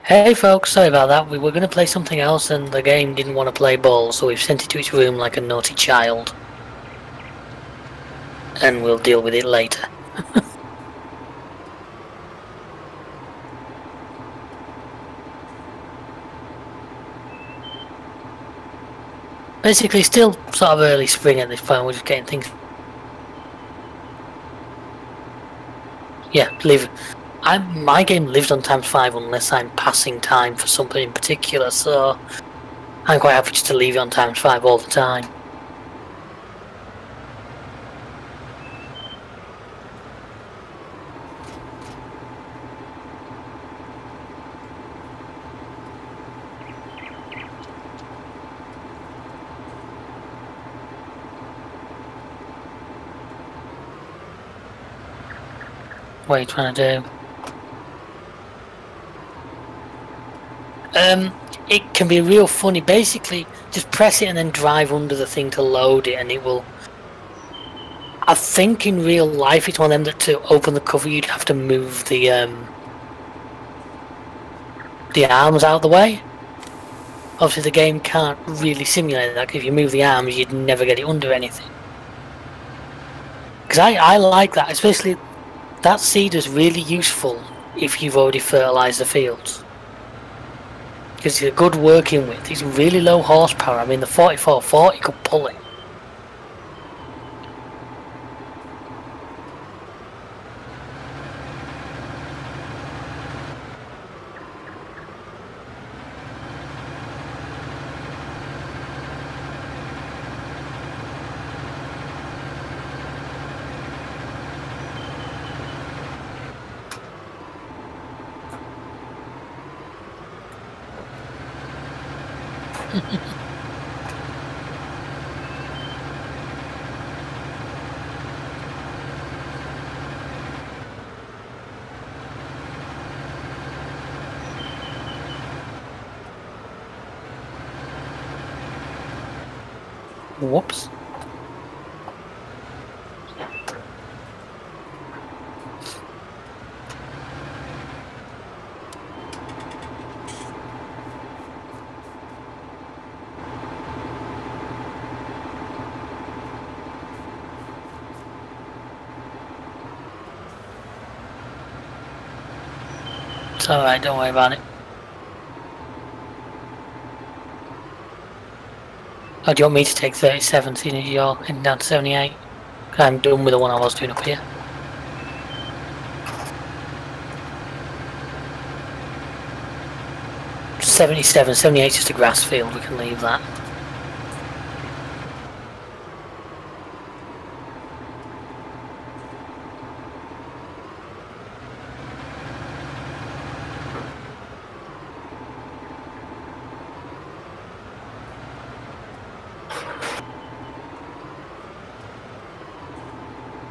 Hey folks, sorry about that. We were going to play something else and the game didn't want to play ball, so we've sent it to its room like a naughty child. And we'll deal with it later. Basically, still sort of early spring at this point, we're just getting things... Yeah, leave. My game lives on ×5 unless I'm passing time for something in particular, so I'm quite happy just to leave it on ×5 all the time. What are you trying to do? It can be real funny. Basically, just press it and then drive under the thing to load it and it will... I think in real life it's one of them that to open the cover you'd have to move the arms out of the way. Obviously the game can't really simulate that, because if you move the arms you'd never get it under anything. Because I like that, especially that seeder's really useful if you've already fertilised the fields. Because it's a good working width, it's really low horsepower. I mean the 4440 could pull it. Whoops. It's alright, don't worry about it. Oh, do you want me to take 37, seeing as you're heading down to 78? I'm done with the one I was doing up here. $77, 78 is just a grass field, we can leave that.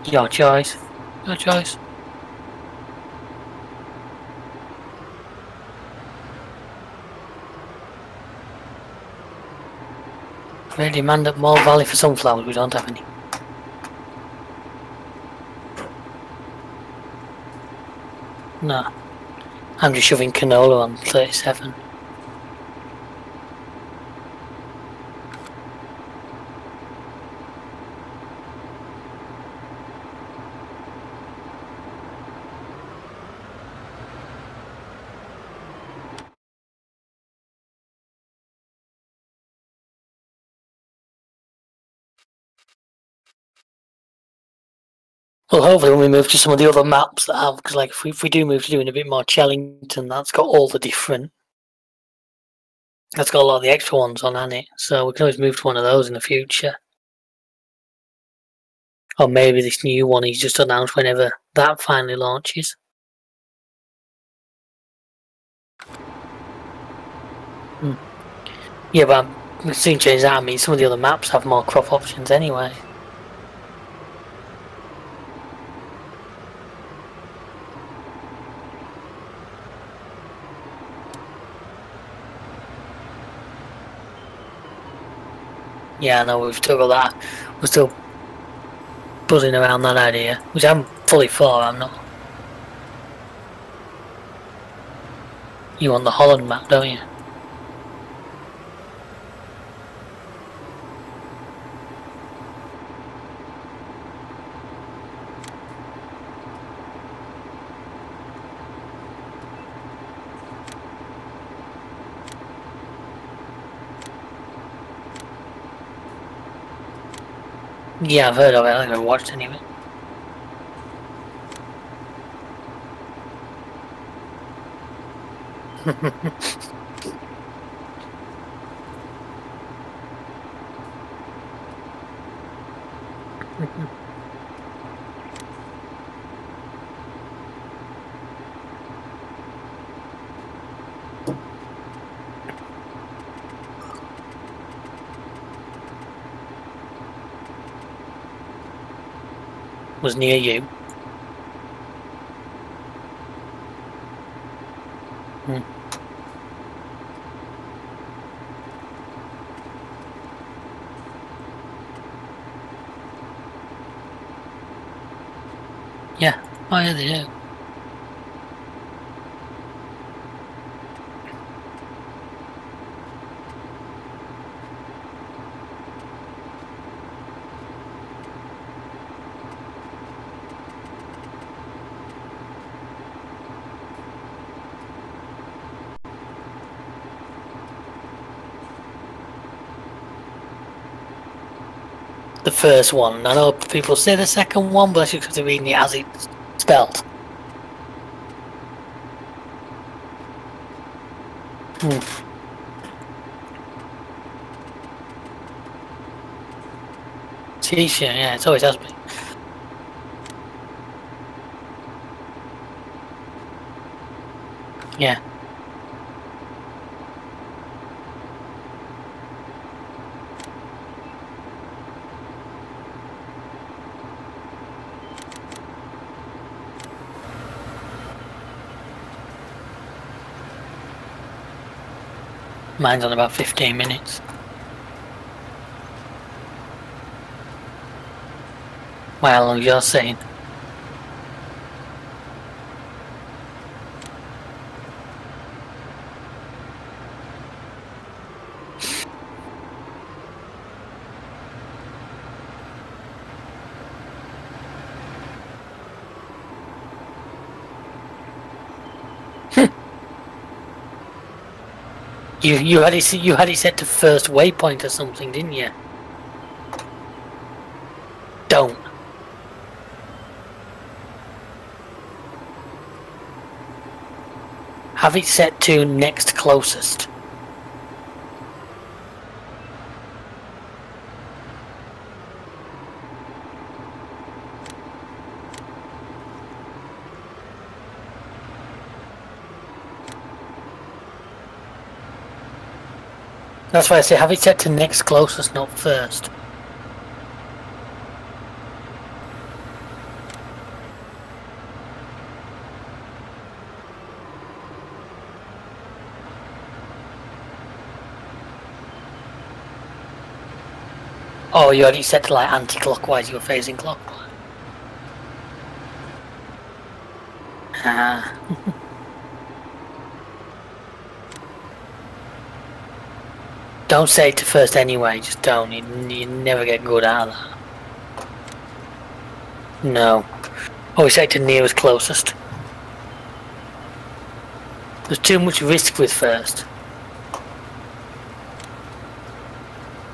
Your choice. Your choice. Really demand up more valley for sunflowers, we don't have any. No. I'm just shoving canola on 37. Well, hopefully when we move to some of the other maps that have, because like if we do move to doing a bit more Chellington, that's got all the different, that's got a lot of the extra ones on, hasn't it? So we can always move to one of those in the future. Or maybe this new one is just announced whenever that finally launches. Yeah, but we've seen change that. I mean, some of the other maps have more crop options anyway. Yeah, no, we've still got that. We're still buzzing around that idea, which I'm fully for. I'm not. You want the Holland map, don't you? Yeah, I've heard of it. I haven't watched any of it. Was near you. Yeah. Oh yeah, they do. The first one. I know people say the second one, but that's just because they're reading it as it's spelled. T-shirt, yeah, it's always has been. Yeah. Mine's on about 15 minutes. Well, how long you're saying? You had it set to first waypoint or something, didn't you? Don't. Have it set to next closest. That's why I say have it set to next closest, not first. Oh, you had it set to like anti-clockwise, you were facing clockwise. Ah. Don't set it to first anyway, just don't. You never get good out of that. No. Always set it to nearest closest. There's too much risk with first.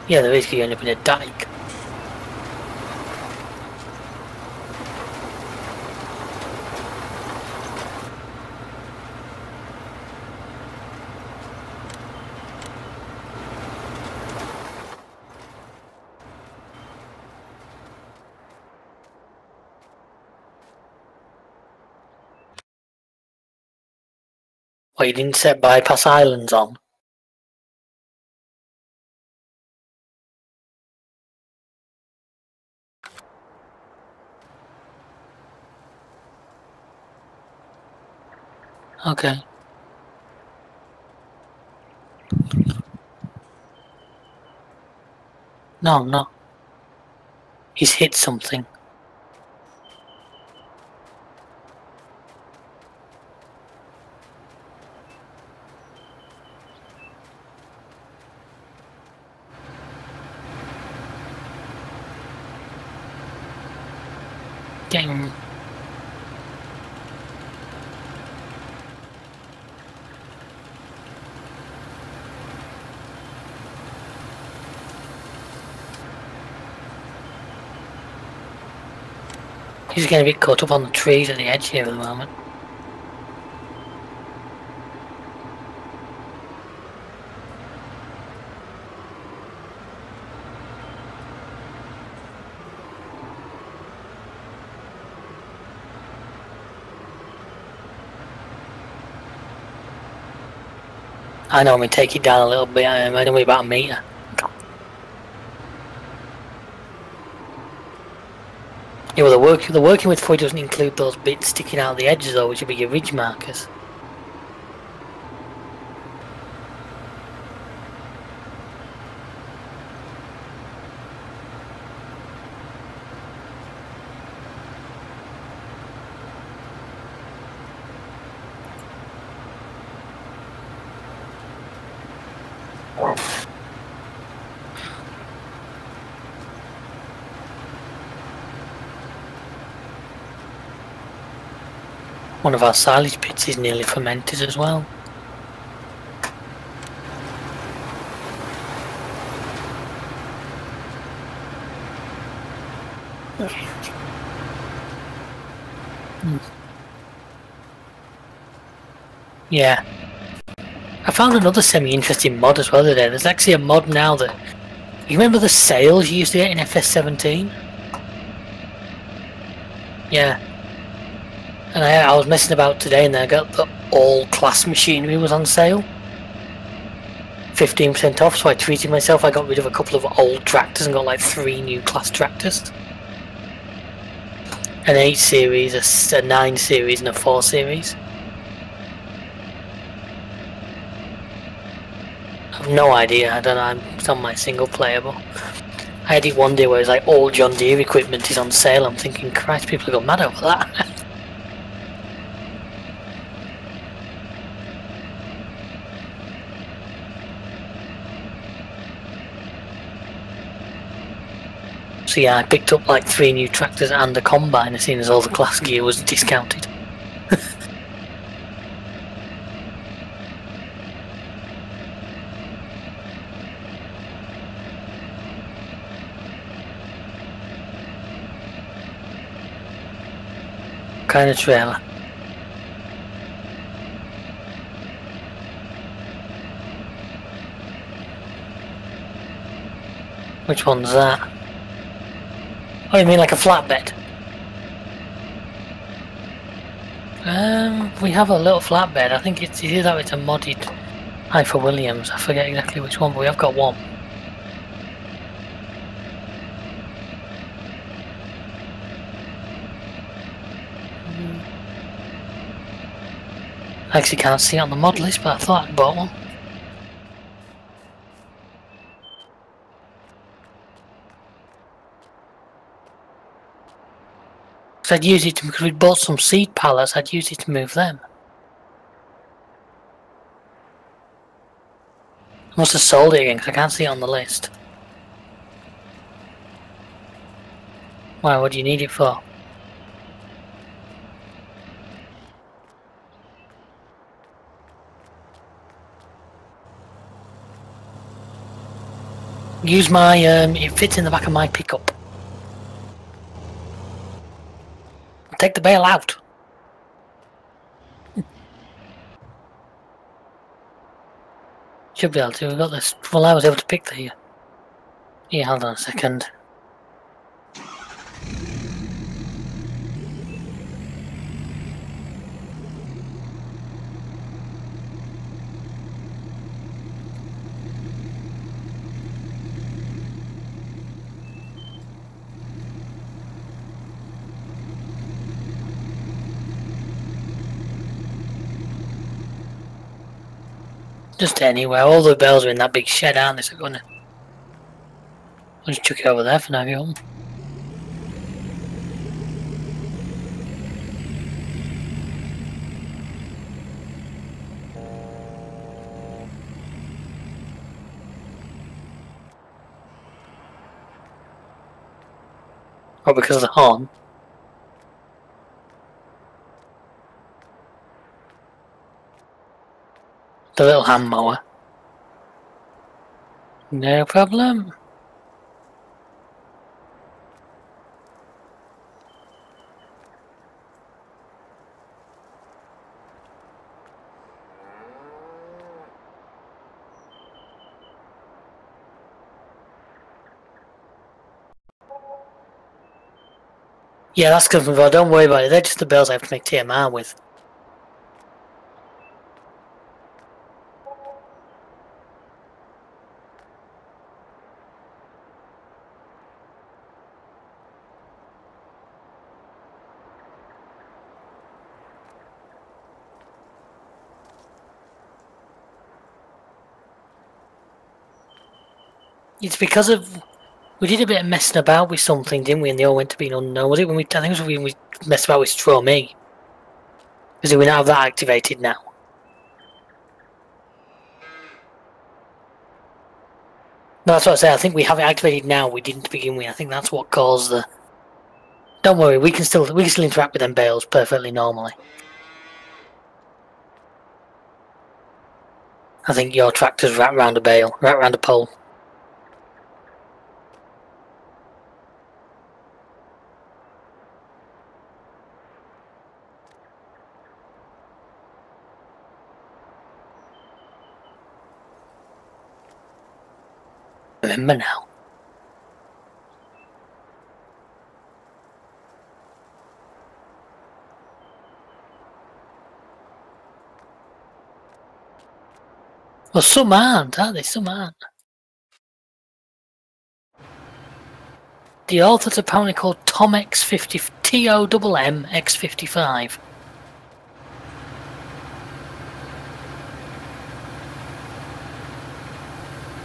Yeah, there is, because you end up in a dike. Well, you didn't set bypass islands on. Okay. No, no. He's hit something. Getting... He's getting a bit caught up on the trees at the edge here at the moment. I know, I'm going to take it down a little bit, I'm only about a metre. Yeah, well, the working with foil doesn't include those bits sticking out the edges though, which would be your ridge markers. One of our silage pits is nearly fermented as well. Yeah. I found another semi-interesting mod as well today. There's actually a mod now that... You remember the sails you used to get in FS17? Yeah. And I was messing about today and I got the all-class machinery was on sale. 15% off, so I treated myself. I got rid of a couple of old tractors and got like 3 new class tractors. An 8 series, a 9 series and a 4 series. I've no idea, I don't know, it's on my single player, but I had it one day where it's like all John Deere equipment is on sale. I'm thinking, Christ, people have gone mad over that. So yeah, I picked up like 3 new tractors and a combine as soon as all the class gear was discounted. Kind of trailer. Which one's that? Oh, you mean like a flatbed? We have a little flatbed. I think it's either that it's a modded Hyper Williams. I forget exactly which one, but we have got one. I actually can't see it on the mod list, but I thought I bought one. I'd use it because we'd bought some seed pallets, I'd use it to move them. I must have sold it again because I can't see it on the list. Why, what do you need it for? Use my, it fits in the back of my pickup. Take the bale out. Should be able to. We've got this. Well, I was able to pick the. Yeah, hold on a second. Just anywhere. All the bells are in that big shed, aren't they? So gonna. I'll just chuck it over there for now, you. Oh, because of the horn. The little hand mower. No problem. Yeah, that's good. Don't worry about it. They're just the bells I have to make TMR with. It's because of we did a bit of messing about with something, didn't we? And they all went to being unknown. Was it when I think it was when we messed about with Straw Me? Because we now have that activated now. No, that's what I say. I think we have it activated now. We didn't to begin with. I think that's what caused the. Don't worry, we can still interact with them bales perfectly normally. I think your tractor's wrapped round a bale, wrapped round a pole. Remember now. Well, some aren't they? Some aren't. The author's apparently called Tom X50, TOMM X55.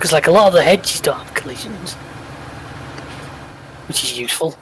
Because like a lot of the hedges don't have collisions, which is useful.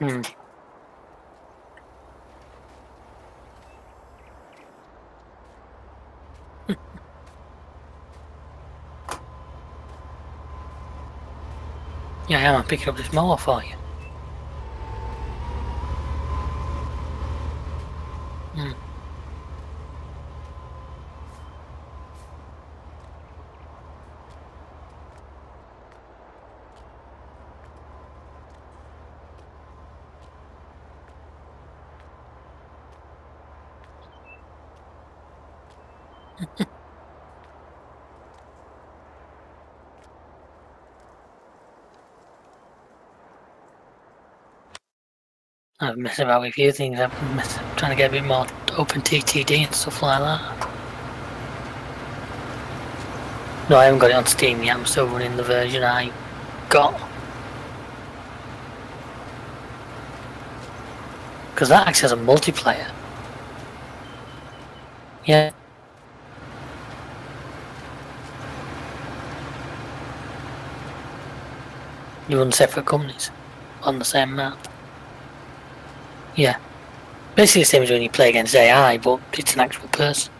Hmm. Yeah, I'm picking up this mower for you. Hmm. I've messed about with a few things. I've been trying to get a bit more open TTD and stuff like that. No, I haven't got it on Steam yet. I'm still running the version I got. Because that acts as a multiplayer. Yeah. You run separate companies on the same map. Yeah. Basically the same as when you play against AI, but it's an actual person.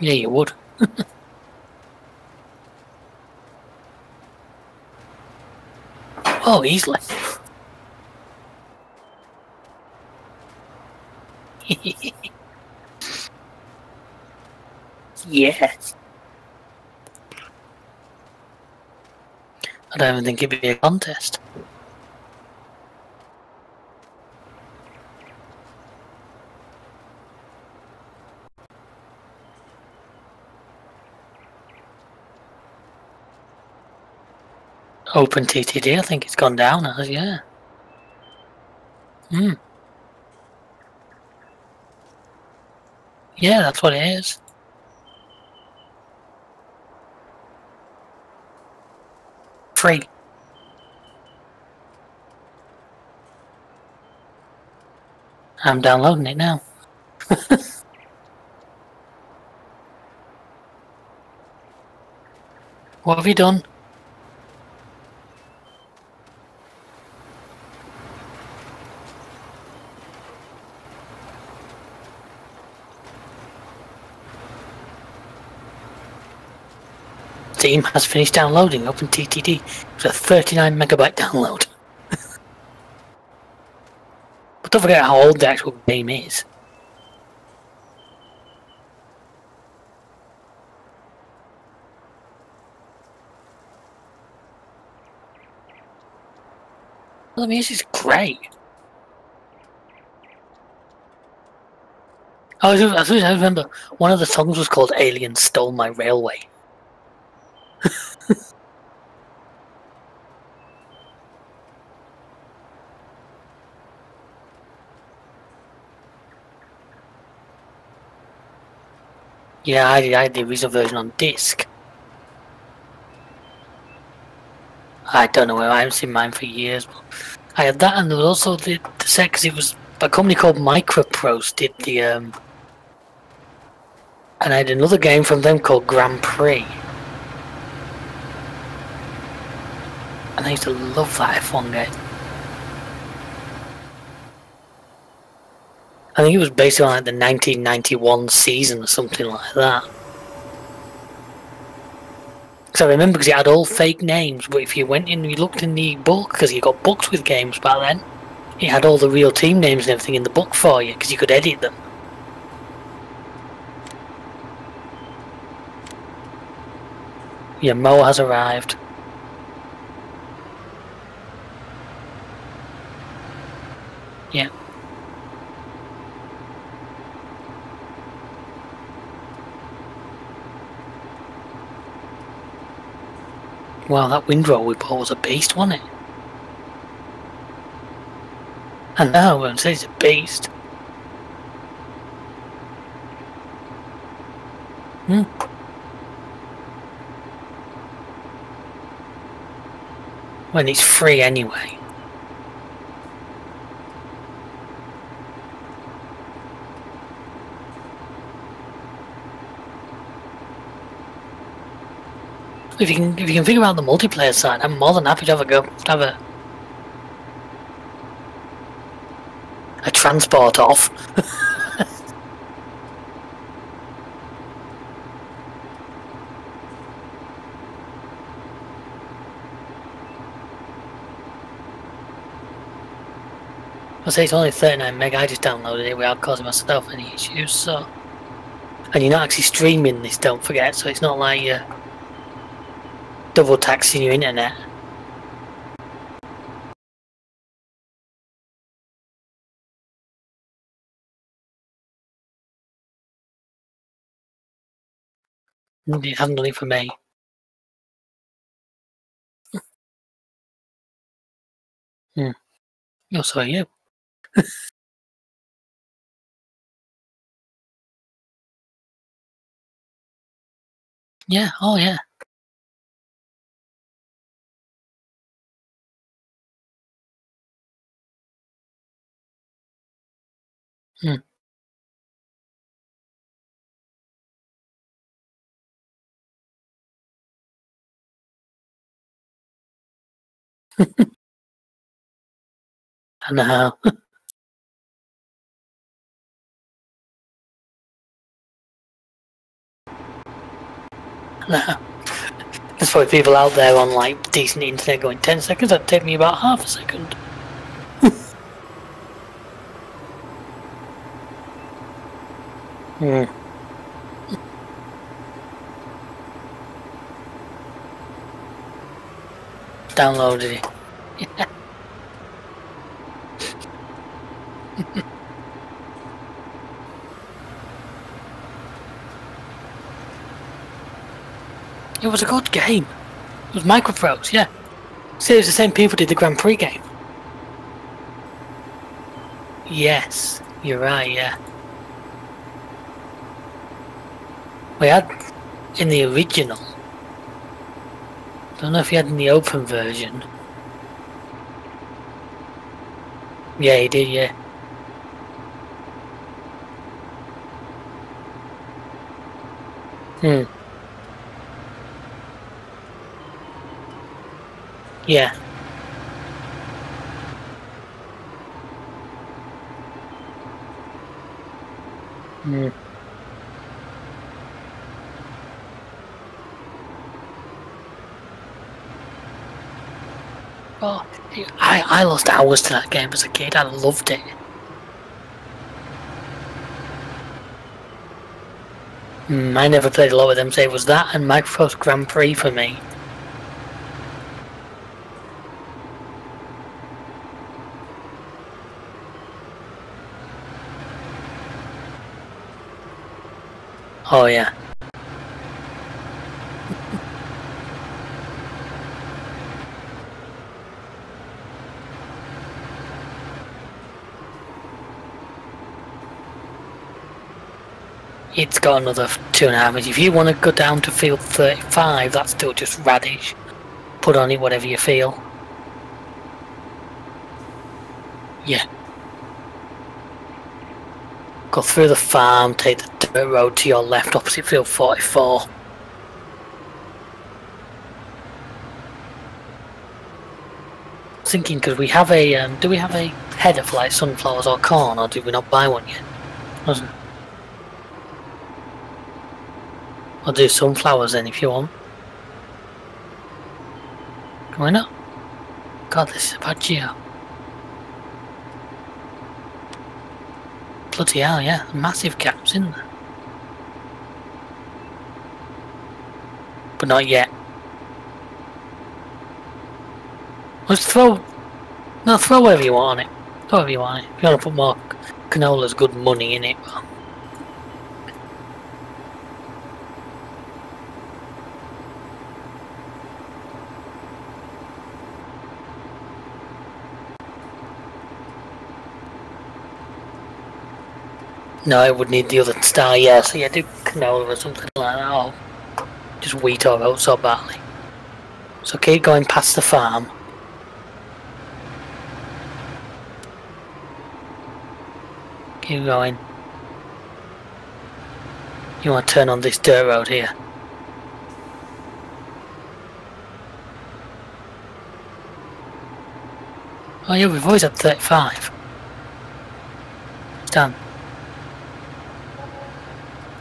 Yeah, you would. Oh, easily. Yeah. I don't even think it'd be a contest. Open TTD, I think it's gone down as, yeah. Yeah, that's what it is. Free. I'm downloading it now. What have you done? Steam has finished downloading OpenTTD. It's a 39 megabyte download. But don't forget how old the actual game is. Well, the music's great. I remember one of the songs was called Aliens Stole My Railway. Yeah, I had the original version on disc. I don't know where, I haven't seen mine for years. But I had that, and there was also the set, because it was a company called Microprose did the and I had another game from them called Grand Prix. And I used to love that F1 game. I think it was based on like the 1991 season or something like that. So I remember because it had all fake names, but if you went in and you looked in the book, because you got books with games back then, it had all the real team names and everything in the book for you, because you could edit them. Yeah, Mo has arrived. Yeah. Wow, that windrow we bought was a beast, wasn't it? I know, I wouldn't say it's a beast. When it's free anyway. If you can think about the multiplayer side, I'm more than happy to have a go. To have a transport off. I say it's only 39 meg. I just downloaded it without causing myself any issues. So, and you're not actually streaming this. Don't forget. So it's not like you're double taxing your internet. It hasn't done it for me. Oh, so are you. Yeah, oh yeah. I know. No. There's probably people out there on like decent internet going 10 seconds, that'd take me about half a second. Downloaded it. Yeah. It was a good game. It was Microprose, yeah. See, it's the same people did the Grand Prix game. Yes, you're right, yeah. We had in the original. Don't know if he had in the open version. Yeah, he did, yeah. Yeah. Oh, I lost hours to that game as a kid. I loved it. I never played a lot with them, so it was that and Microsoft Grand Prix for me. Oh yeah. It's got another 2.5 minutes. If you want to go down to field 35, that's still just radish. Put on it whatever you feel. Yeah. Go through the farm, take the dirt road to your left opposite field 44. Thinking, because we have a, do we have a header for like sunflowers or corn, or did we not buy one yet? Wasn't it? I'll do sunflowers then if you want. Why not? God, this is a bad geo. Bloody hell, yeah, massive gaps in there. But not yet. Let's throw whatever you want on it. Throw whatever you want on it. If you want to put more canola's good money in it, well. No, it would need the other style, yeah, so yeah, do canola or something like that, or just wheat or oats or barley. So keep going past the farm. Keep going. You want to turn on this dirt road here. Oh yeah, we've always had 35. It's done.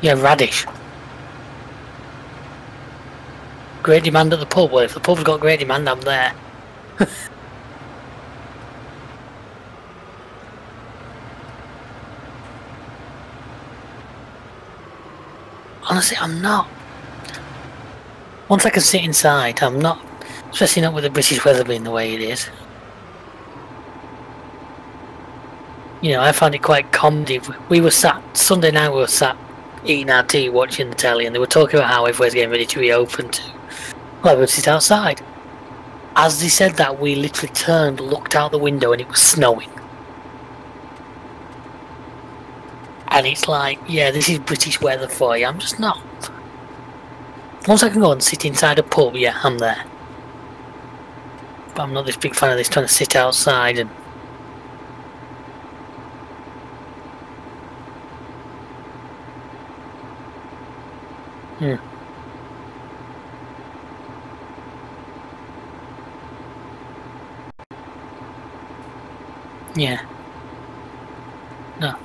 Yeah, radish. Great demand at the pub. Well, if the pub's got great demand, I'm there. Honestly, I'm not. Once I can sit inside, I'm not. Especially not with the British weather being the way it is. You know, I find it quite comedy. We were sat, Sunday night we were sat eating our tea, watching the telly, and they were talking about how everywhere's getting ready to reopen to, well, we'd sit outside. As they said that, we literally turned, looked out the window, and it was snowing. And it's like, yeah, this is British weather for you. I'm just not. Once I can go and sit inside a pub, yeah, I'm there. But I'm not this big fan of this trying to sit outside and... Yeah. No.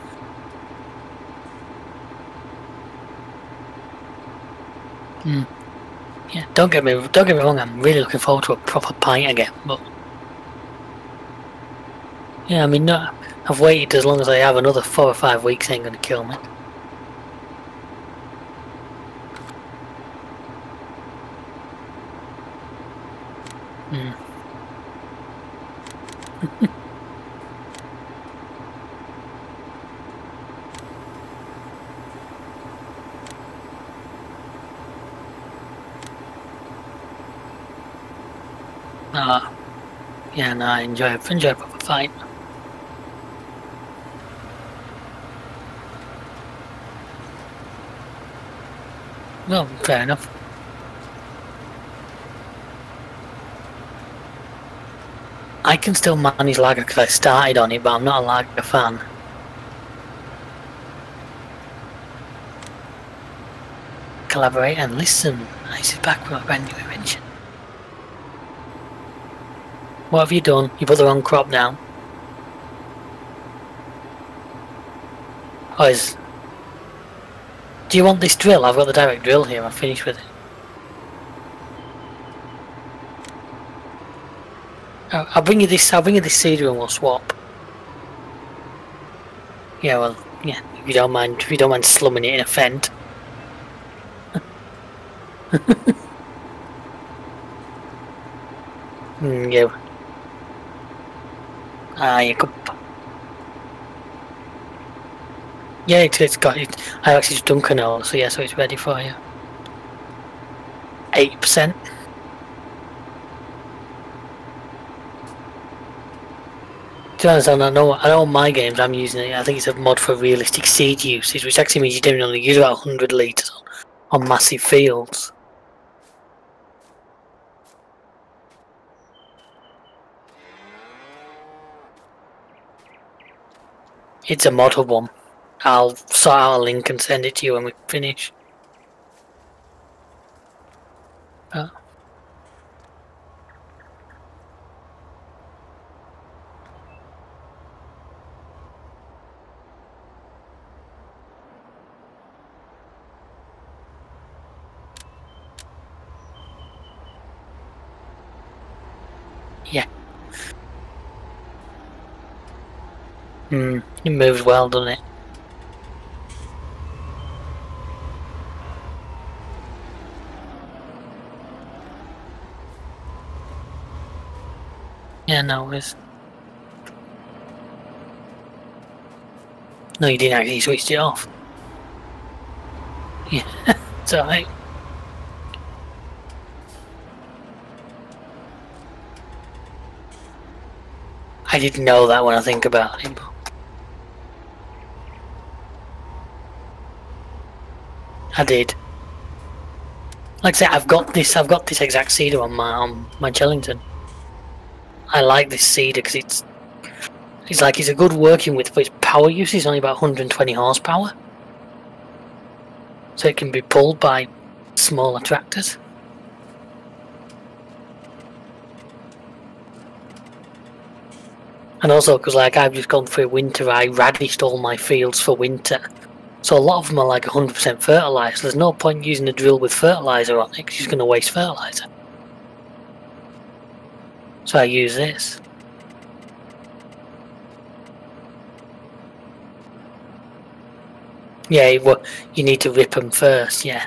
Yeah, don't get me wrong, I'm really looking forward to a proper pint again, but... Yeah, I mean, no, I've waited as long as I have, another 4 or 5 weeks ain't gonna kill me. Yeah, no, I enjoy a proper fight. Well, fair enough. I can still manage lagger because I started on it, but I'm not a lagger fan. Collaborate and listen. Ice is back with a brand new invention. What have you done? You put the wrong crop down. Oh, do you want this drill? I've got the direct drill here. I'm finished with it. I'll bring you this. I'll bring you this seeder and we'll swap. Yeah, well, yeah. If you don't mind slumming it in a fend. Yeah. You could. Yeah, it's got it. I actually just done canola, so yeah, so it's ready for you. 8%. To be honest, I know on my games I'm using it. I think it's a mod for realistic seed usage, which actually means you don't only use about 100 litres on massive fields. It's a modded one. I'll sort out a link and send it to you when we finish. Yeah. It moves well, doesn't it? Yeah, no, it's... No, you didn't actually switch it off. Yeah, it's alright. I didn't know that when I think about it. I did. Like I said, I've got this exact seeder on my Chellington. I like this seeder because it's a good working with, but its power use is only about 120 horsepower. So it can be pulled by smaller tractors. And also because like I've just gone through winter, I radished all my fields for winter. So a lot of them are like 100% fertiliser. There's no point using a drill with fertiliser on it because you're going to waste fertiliser. So I use this. Yeah, well, you need to rip them first, yeah.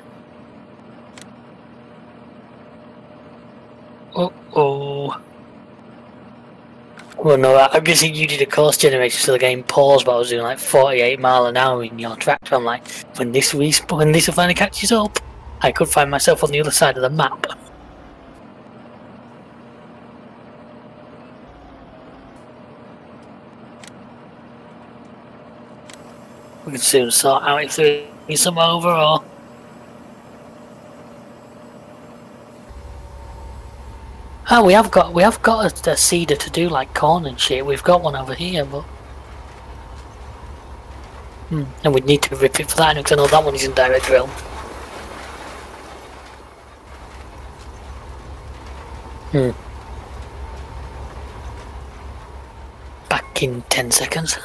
Oh. Well, no, I'm guessing you did a course generator so the game paused, but I was doing like 48 mile an hour in your tractor. I'm like, when this finally catches up, I could find myself on the other side of the map. We can soon sort out if there is some over or... Oh, we have got a seeder to do like corn and shit. We've got one over here, but and we'd need to rip it for that because I know that one isn't direct drill. Back in 10 seconds.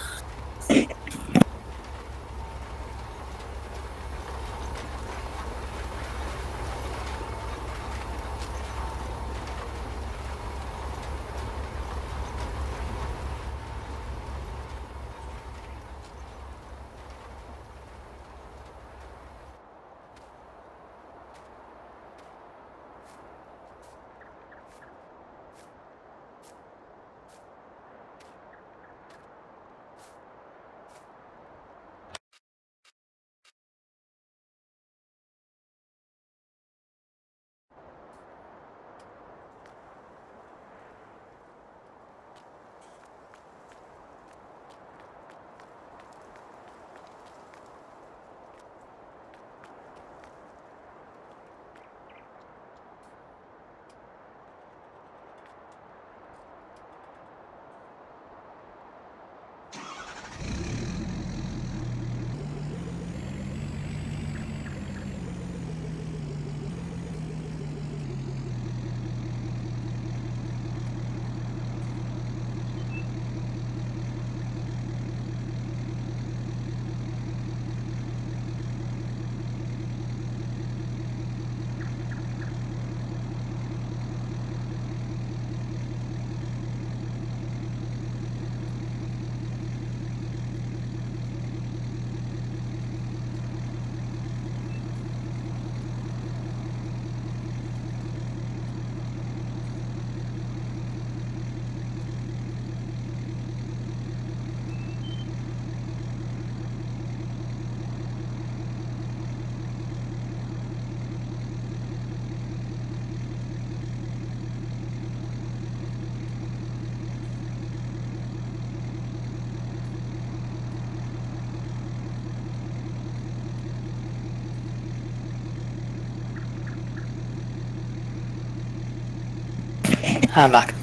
I'm back.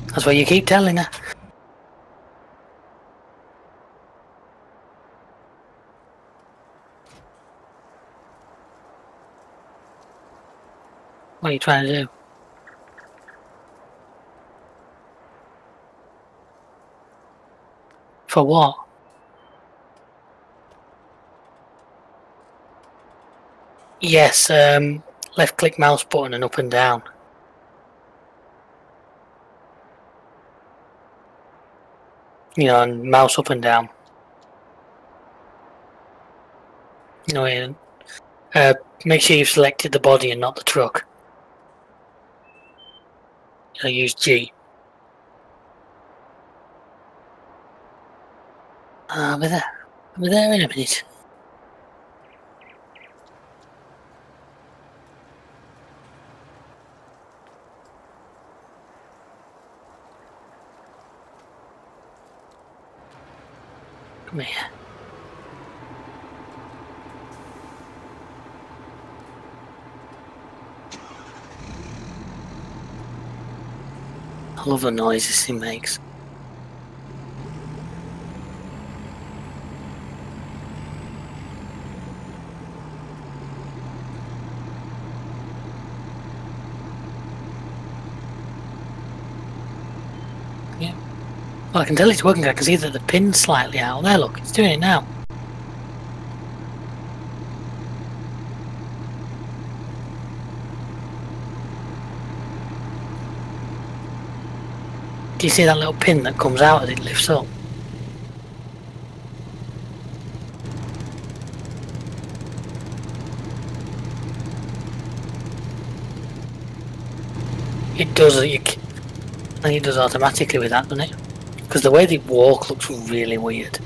That's what you keep telling her. What are you trying to do? For what? Yes, left click mouse button and up and down. You know, and mouse up and down. You know, make sure you've selected the body and not the truck. You know, use G. I'll be there. I'll be there in a minute. Come here. I love the noises he makes. Yeah. Well, I can tell it's working. I can see that the pin's slightly out. There, look, it's doing it now. Do you see that little pin that comes out as it lifts up? It does. I think it does automatically with that, doesn't it? Because the way they walk looks really weird.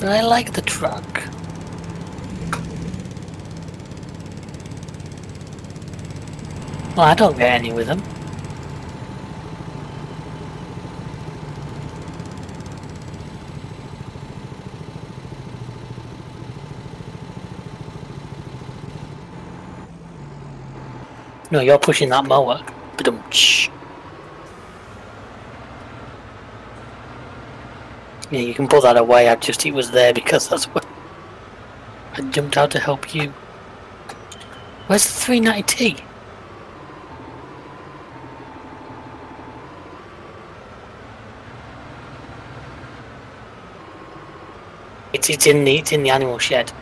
But I like the truck. Well, I don't get any with them. No, you're pushing that mower. Ba-dum-tsh. Yeah, you can put that away. It was there because that's what I jumped out to help you. Where's the 390T? It's in the animal shed.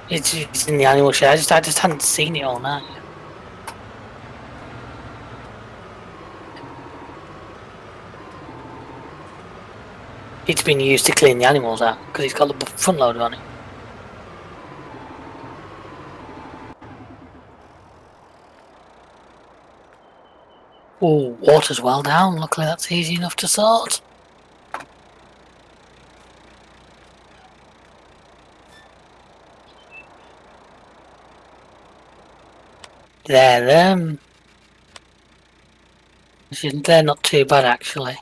It's in the animal shed. I just hadn't seen it all night. It's been used to clean the animals out because it's got the front loader on it. Oh, water's well down. Luckily, that's easy enough to sort. They're not too bad actually.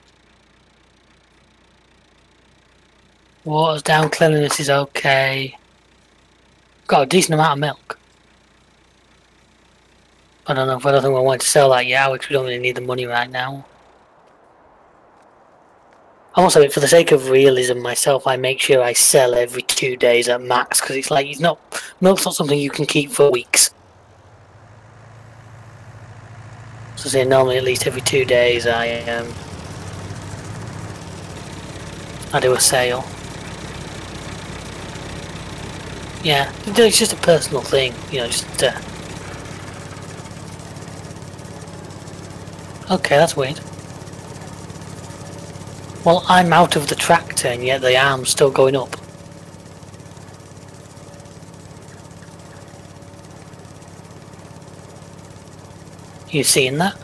Water's down, cleanliness is okay. Got a decent amount of milk. I don't think we want to sell that yet, because we don't really need the money right now. Also, for the sake of realism myself, I make sure I sell every 2 days at max, because it's like, milk's not something you can keep for weeks. So say normally at least every 2 days I do a sale. Yeah, it's just a personal thing, just okay, that's weird. Well, I'm out of the tractor and yet the arm's still going up. You seeing that?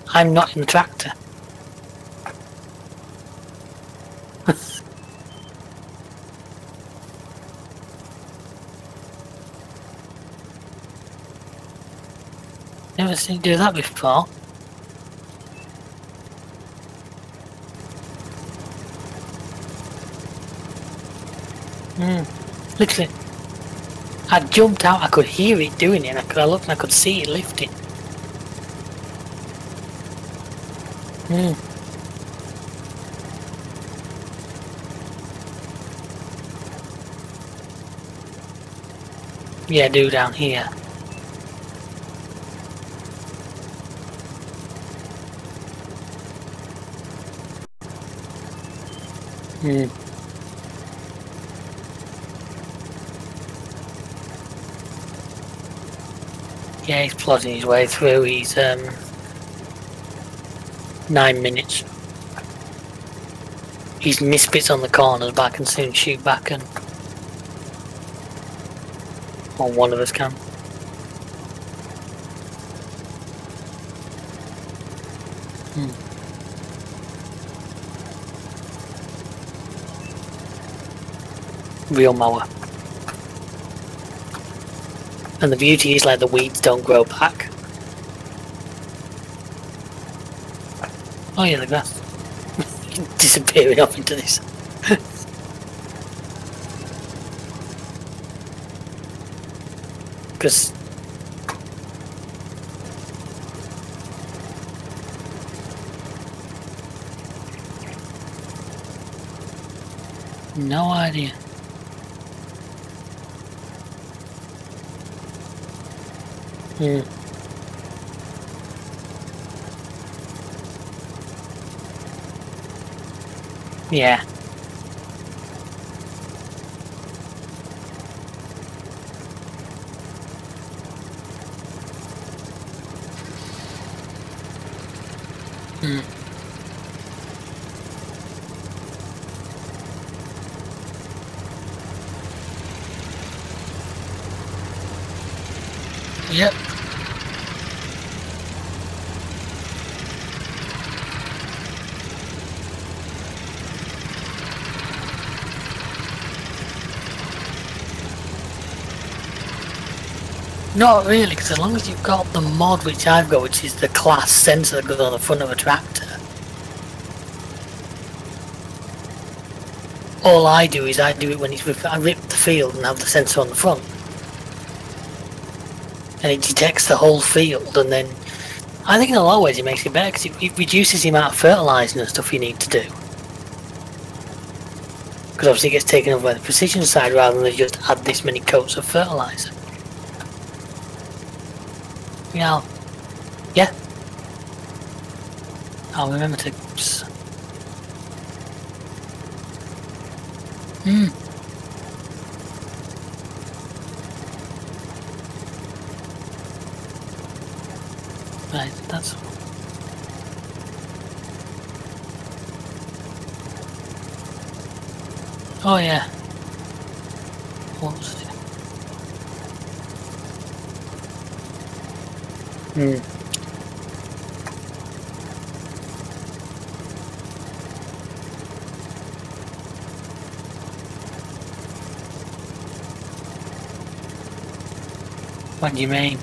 I'm not in the tractor. Never seen you do that before. Literally, I jumped out, I could hear it doing it, and I looked and I could see it lifting. Yeah, do down here. Yeah, he's plodding his way through. He's 9 minutes. He's missed bits on the corners, but I can soon shoot back and... Or one of us can. Real mower. And the beauty is, like, the weeds don't grow back. Oh yeah, the grass. Disappearing off into this. Because... No idea. Yeah. Yep. Not really, because as long as you've got the mod which I've got, which is the class sensor that goes on the front of a tractor, all I do is I do it when I rip the field and have the sensor on the front, and it detects the whole field. And then I think in a lot of ways it makes it better, because it reduces the amount of fertilising and stuff you need to do, because obviously it gets taken over by the precision side rather than just add this many coats of fertiliser. Yeah, I'll remember to... Right, that's... Oh yeah. What was it? What do you mean?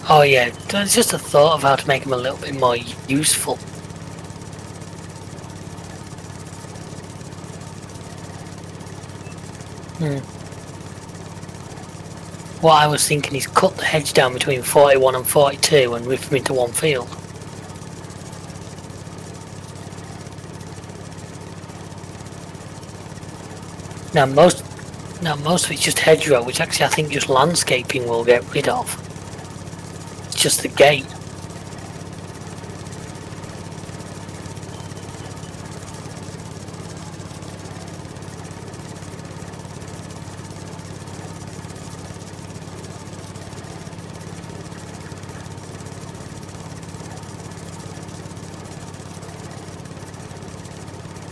Oh yeah, it's just a thought of how to make them a little bit more useful. What I was thinking is cut the hedge down between 41 and 42 and rip them into one field. Now most of it's just hedgerow, which actually I think just landscaping will get rid of. It's just the gate.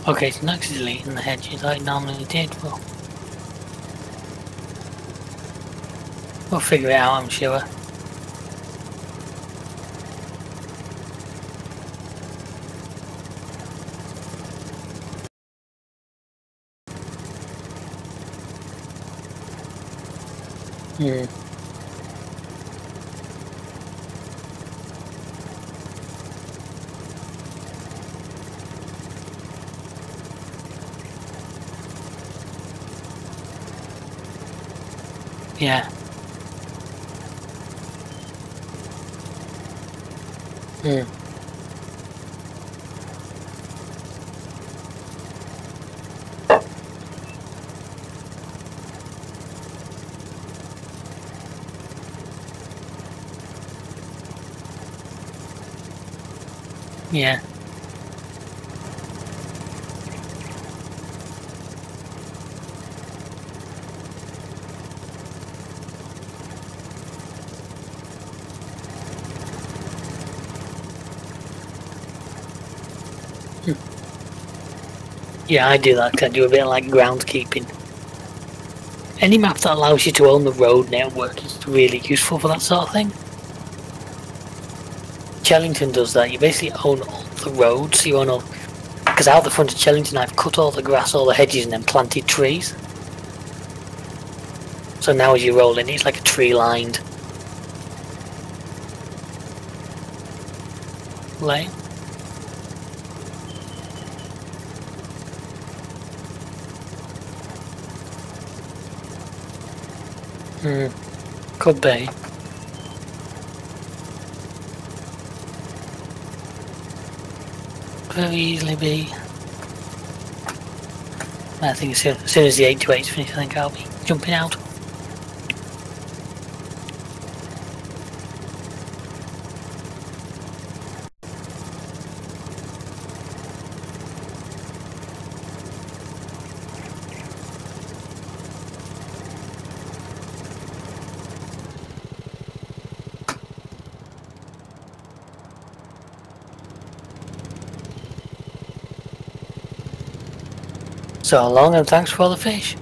Okay, it's not actually deleting the hedges like it normally did, but we'll figure it out, I'm sure. Mm. Yeah. Mm. Yeah. Mm. Yeah, I do that. I do a bit like groundskeeping. Any map that allows you to own the road network is really useful for that sort of thing. Chellington does that. You basically own all the roads. You own all, because out the front of Chellington, I've cut all the grass, all the hedges, and then planted trees. So now as you roll in, it's like a tree-lined lane. Could be. Very easily be. I think as soon as the 8 to 8's finished, I think I'll be jumping out. So long, and thanks for all the fish.